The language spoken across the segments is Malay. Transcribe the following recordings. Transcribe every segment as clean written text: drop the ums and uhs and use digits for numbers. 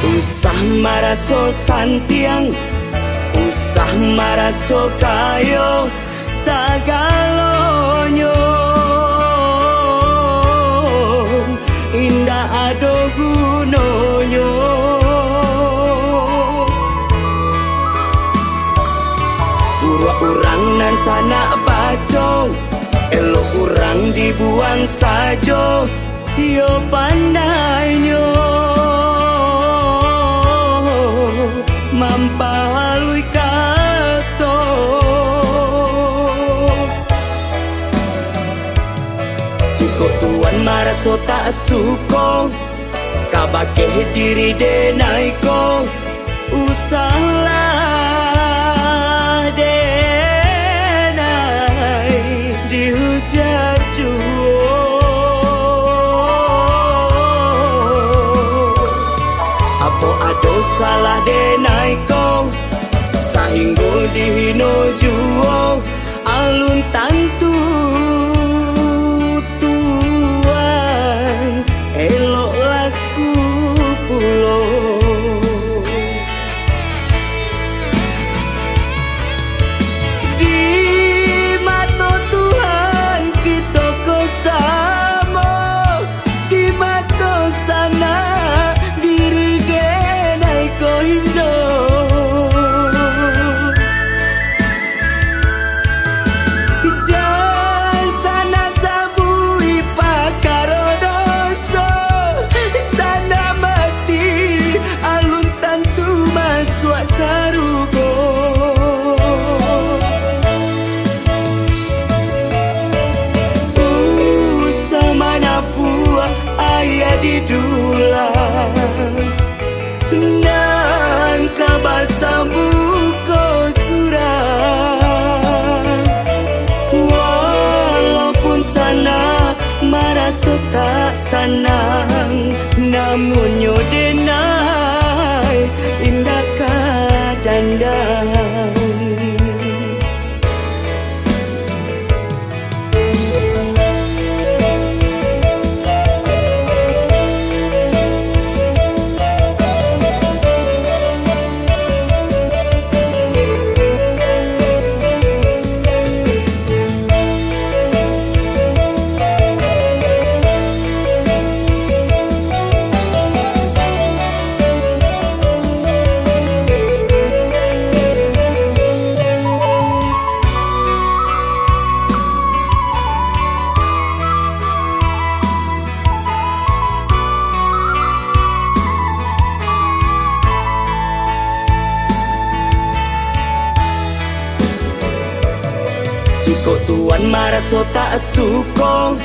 Usah maraso santiang, usah maraso kayo sagalonyo. Indah ado gunonyo. Urang nan sana bacong, elok urang dibuang sajo. Yo pandainyo mampahalui kato. Jiko tuan maraso tak suko, kabake diri denaiko. Usahlah denai dihujat juo. Apo ado salah denaiko, sahinggo dihino juo. Alun tantu tuan, elok laku pulo. Di mata Tuhan kita kosamo, di mata sana diri denai ko hidup. Jangan sana sabui pakaro doso, sana mati alun tantu masuk sarugo. Samana pua ayah di dulang, nan kabasambu ko surang. Walaupun sana maraso tak sanang, namun nyo denai indah kadandang. Jiko tuan maraso tak suko,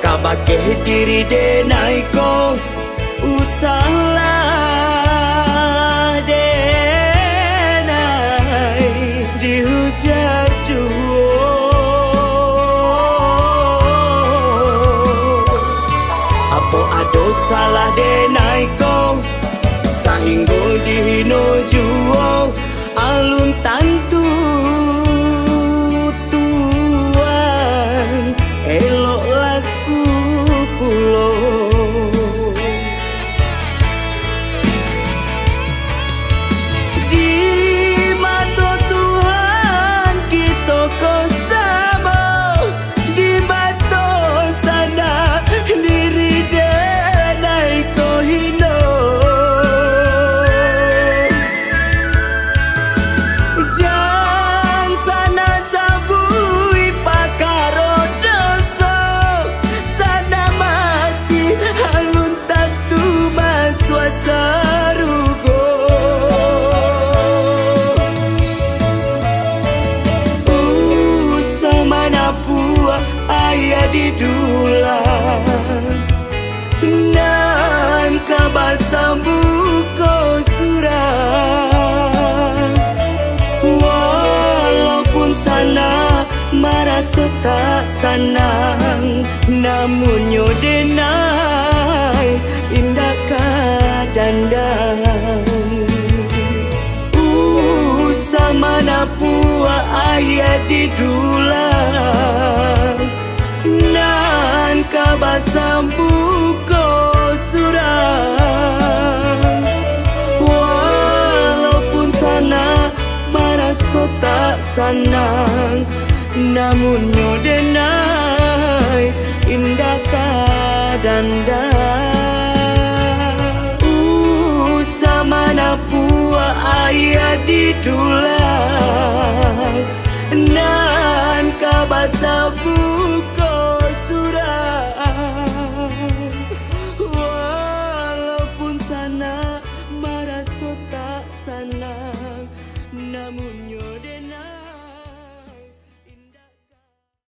kabake diri denaiko. Usahlah denai dihujat juo. Apo ado salah denaiko, sahinggo dihino juo. Alun tantu elok laku pulo. Di mata Tuhan kita kosamo, di mata sana diri denai ko hino. Jangan sana sabui pakaro doso, sana mati alun tantu masuk sarugo. Samana pua ayah di dulang, nan kabasambu ko surang. Walaupun sana maraso tak sanang, namun nyo denai indah kadandang. Samana pua ayah di dulang, nan kabasambu ko surang. sanang, namun nyodenai indah kadanda. Sama napua ayah di dulang, nan kabasa buko surah. Walaupun sana marasota sanang, namun nyodena